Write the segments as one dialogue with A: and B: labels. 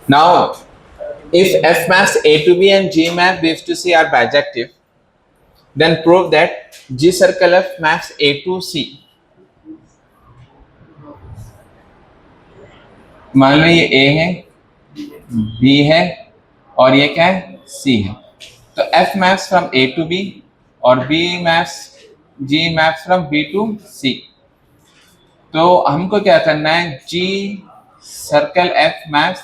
A: Now, if F maps A to B and G map B to C are bijective, then prove that G circle F maps A to C. मान लो ये A है, B है और ये क्या है, C है. तो F maps from A to B और G maps from B to C. तो हमको क्या करना है, G circle F maps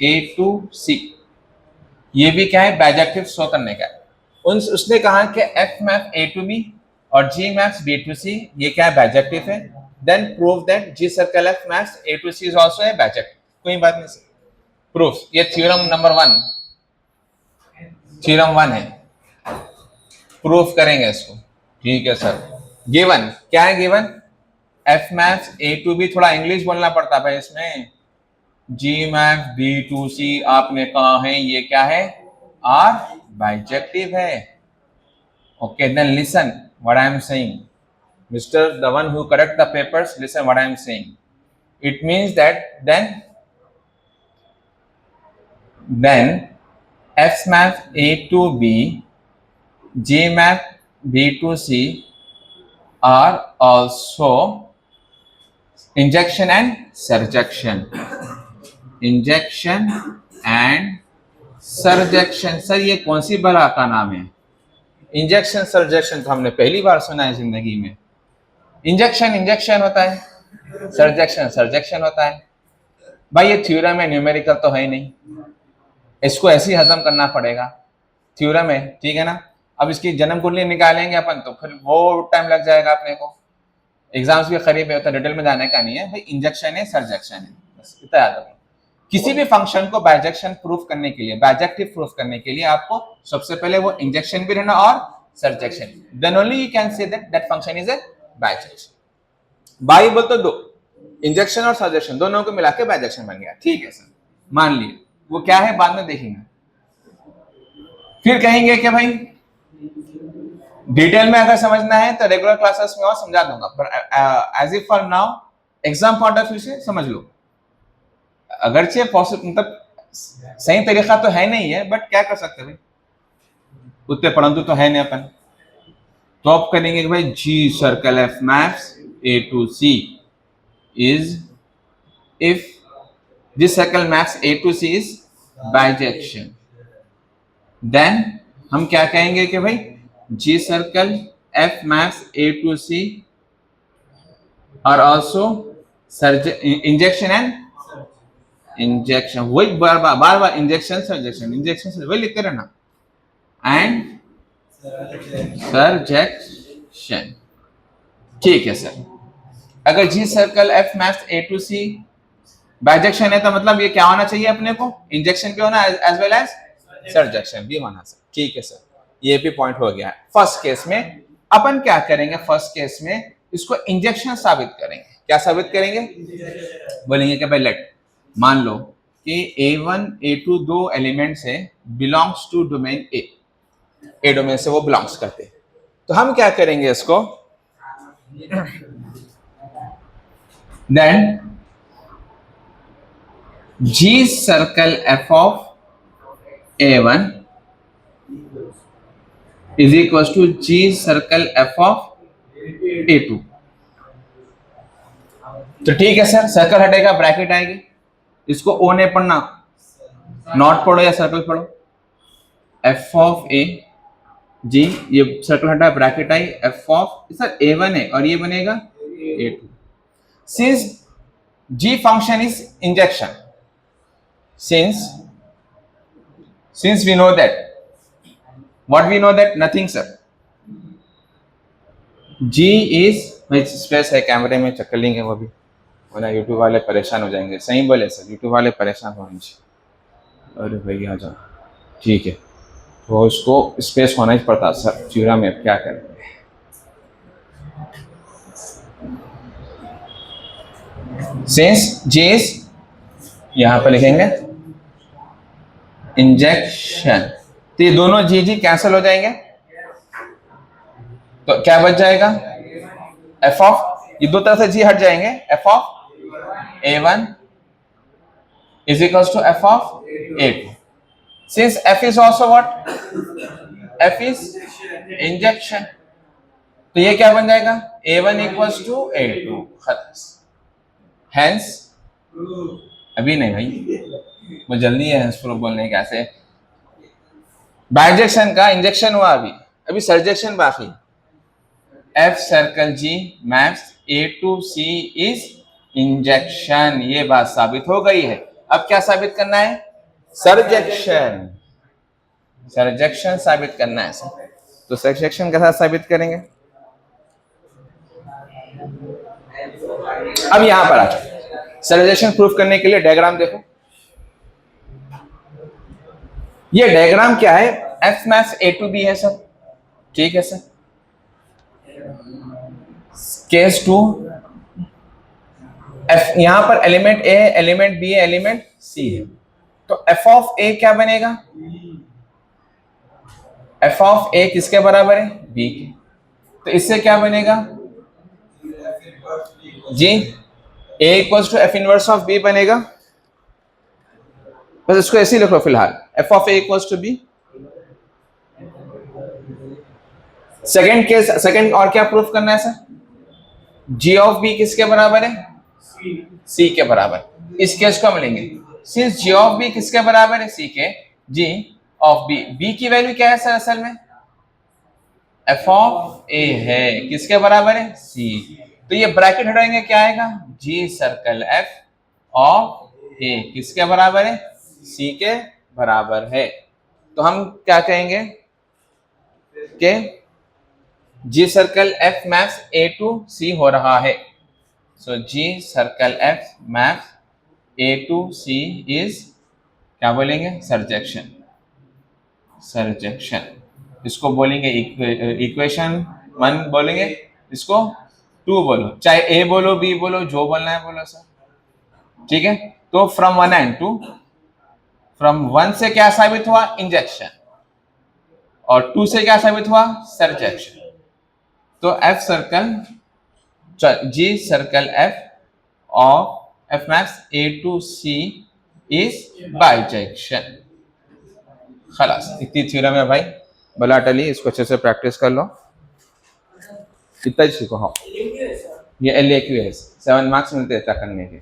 A: A to C. ये भी क्या है, बाइजेक्टिव शो करने का है. उसने कहा कि F map A to B और G maps B to C, ये क्या है, बाइजेक्टिव है. Then prove that G circle F maps A to C is also है बाइजेक्टिव. कोई बात नहीं सर, प्रूफ. ये थ्योरम नंबर 1, थ्योरम 1 है. प्रूफ करेंगे इसको. ठीक है सर. गिवन क्या है, given F maps A to B. थोड़ा इंग्लिश बोलना पड़ता है भाई इसमें. G map B to C आपने कहा है ये क्या है, आर बाइजेक्टिव है. Okay, then listen what I am saying. Mister the one who correct the papers, listen what I am saying. It means that then F map A to B, G map B to C are also injection and surjection. Injection and surjection. Sir ये कौन सी बला का नाम है? Injection सर्जेक्शन तो हमने पहली बार सुना है जिंदगी में. इंजेक्शन होता है, सर्जेक्शन होता है. भाई ये थ्योरम है, न्यूमेरिकल तो है ही नहीं. इसको ऐसे ही हजम करना पड़ेगा. थ्योरम है, ठीक है ना. अब इसकी जन्म कुंडली निकालेंगे अपन तो फिर वो टाइम लग जाएगा अपने को. एग्जाम्स भी करीब है तो डिटेल में जाने का नहीं है भाई. इंजेक्शन है, सर्जेक्शन है, बस इतना याद रखो. किसी भी फंक्शन को बाइजेक्शन प्रूफ करने के लिए, बाइजेक्टिव प्रूफ करने के लिए आपको सबसे पहले वो इंजेक्शन भी रहना और surjection. Then only you can say that function is a bijection. बाई बोल तो दो, इंजेक्शन और सर्जेक्शन दोनों को मिला के बाइजेक्शन बन गया. ठीक है सर, मान लिए. वो क्या है बाद में देखेंगे. फिर कहेंगे कि भाई डिटेल में अगर समझना है तो रेगुलर क्लासेस में और समझा दूंगा, पर as if for now exam point of view से समझ लो. अगरचे पॉसिबल मतलब सही तरीका तो है नहीं है, बट क्या कर सकते भाई, उतने पढ़ंतु तो है नहीं अपन. तो आप करेंगे कि भाई g circle f maps A to C is if this circle maps A to C is bijection. Then हम क्या कहेंगे कि भाई g circle f maps A to C are also injection and injection. वही बार बार इंजेक्शन सर्जेक्शन वही लिखते रहना. And surjection. ठीक है सर. अगर g circle f maps A to C bijection है तो मतलब ये क्या होना चाहिए अपने को, इंजेक्शन भी होना एज वेल एज सर्जेक्शन भी होना सर. ठीक है सर, ये भी पॉइंट हो गया है. फर्स्ट केस में अपन क्या करेंगे, फर्स्ट केस में इसको इंजेक्शन साबित करेंगे. क्या साबित करेंगे, बोलेंगे कि भाई लेट मान लो कि A1 A2 दो एलिमेंट्स है, belongs to domain A domain से वो बिलोंग्स करते हैं. तो हम क्या करेंगे इसको, then G circle F of A1 is equal to G circle F of A2. तो ठीक है सर, सर्कल हटेगा ब्रैकेट आएगी. इसको ओ ने पढ़ना, नॉट पढ़ो या सर्कल पढ़ो. एफ ऑफ ए जी, ये सर्कल हटा ब्रैकेट आई, एफ ऑफ सर A1 है और ये बनेगा A2. Since G function is injection, since we know that what we know that nothing sir. G is भाई स्पेस है, कैमरे में चक्कर लेंगे वो भी, वरना यूट्यूब वाले परेशान हो जाएंगे. सही बोले सर, यूट्यूब वाले परेशान होंगे. अरे भैया जा, ठीक है. तो इसको स्पेस होना ही पड़ता सर चूरा में, क्या करेंगे. सिंस जे इज, यहां पर लिखेंगे इंजेक्शन, तो ये दोनों जी जी कैंसिल हो जाएंगे. तो क्या बच जाएगा, एफ ऑफ, ये दो तरह से जी हट जाएंगे, F of A1 is equals to f of A2. Since f is also what? f is injection, तो ये क्या बन जाएगा? A1 equals to A2. खलास. Hence अभी नहीं भाई, वो जल्दी है hence प्रूफ बोलने कैसे. बाइजेक्शन का इंजेक्शन हुआ, अभी अभी सर्जेक्शन बाकी. F circle G maps A to C is injection. ये बात साबित हो गई है. अब क्या साबित करना है? सर्जेक्शन. सर्जेक्शन साबित करना है सर. तो सर्जेक्शन के साथ साबित करेंगे. अब यहां पर आ जाओ. सर्जेक्शन प्रूफ करने के लिए डायग्राम देखो. ये डायग्राम क्या है? F maps A to B है सर. ठीक है सर. केस 2, F यहां पर element A, element B, element C है. तो F ऑफ A क्या बनेगा? F ऑफ A किसके बराबर है? B के. तो इससे क्या बनेगा? जी, A equals to F inverse of B बनेगा. बस इसको ऐसे ही लिखो फिलहाल. F ऑफ A equals to B. Second case, second और क्या प्रूफ करना है सर? G ऑफ B किसके बराबर है? C के बराबर. इस केस को हम लेंगे. सिंस G ऑफ B किसके बराबर है? C के. G ऑफ B, B की वैल्यू क्या है सर असल में? F ऑफ A है. किसके बराबर है? C. तो ये ब्रैकेट हटाएंगे, क्या आएगा? G सर्कल F ऑफ A किसके बराबर है? C के बराबर है. तो हम क्या कहेंगे कि G circle F maps A to C हो रहा है. सो G circle F maps A to C is क्या बोलेंगे? सर्जेक्शन. सर्जेक्शन. इसको बोलेंगे इक्वेशन 1 बोलेंगे, इसको 2 बोलो, चाहे A बोलो B बोलो, जो बोलना है बोलो सर. ठीक है. तो फ्रॉम 1 एंड 2, फ्रॉम 1 से क्या साबित हुआ? इंजेक्शन. और 2 से क्या साबित हुआ? सर्जेक्शन. तो F circle G circle F of F maps A to C is bijection. खलास, इतनी थ्योरम है भाई. बला टली, इसको अच्छे से प्रैक्टिस कर लो. इतना ही सीखो. हाँ, ये LAQ है. 7 मार्क्स मिलते हैं करने के.